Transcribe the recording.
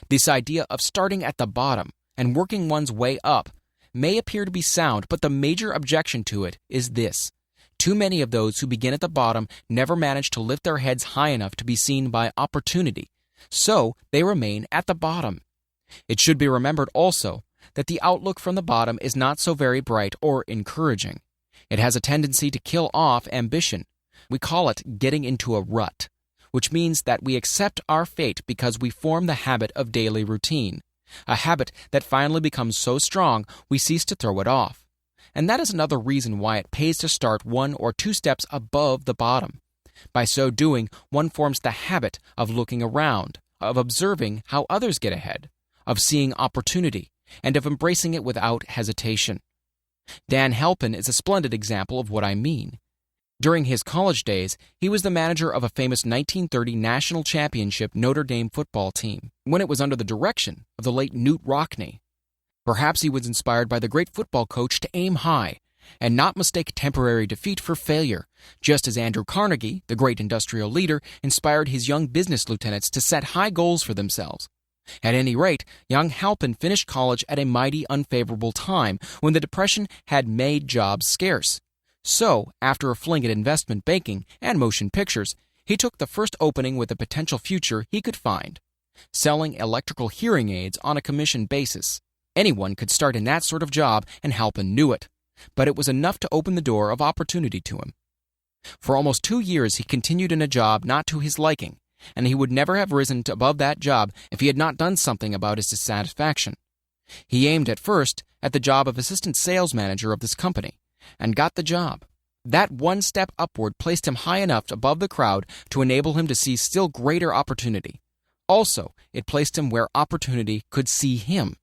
This idea of starting at the bottom and working one's way up may appear to be sound, but the major objection to it is this. Too many of those who begin at the bottom never manage to lift their heads high enough to be seen by opportunity, so they remain at the bottom. It should be remembered also that the outlook from the bottom is not so very bright or encouraging. It has a tendency to kill off ambition. We call it getting into a rut, which means that we accept our fate because we form the habit of daily routine, a habit that finally becomes so strong we cease to throw it off. And that is another reason why it pays to start 1 or 2 steps above the bottom. By so doing, one forms the habit of looking around, of observing how others get ahead, of seeing opportunity, and of embracing it without hesitation. Dan Halpin is a splendid example of what I mean. During his college days, he was the manager of a famous 1930 national championship Notre Dame football team, when it was under the direction of the late Knute Rockne. Perhaps he was inspired by the great football coach to aim high and not mistake temporary defeat for failure, just as Andrew Carnegie, the great industrial leader, inspired his young business lieutenants to set high goals for themselves. At any rate, young Halpin finished college at a mighty unfavorable time when the Depression had made jobs scarce. So, after a fling at investment banking and motion pictures, he took the first opening with a potential future he could find, selling electrical hearing aids on a commission basis. Anyone could start in that sort of job, and Halpin knew it, but it was enough to open the door of opportunity to him. For almost 2 years he continued in a job not to his liking, and he would never have risen above that job if he had not done something about his dissatisfaction. He aimed at first at the job of assistant sales manager of this company, and got the job. That one step upward placed him high enough above the crowd to enable him to see still greater opportunity. Also, it placed him where opportunity could see him.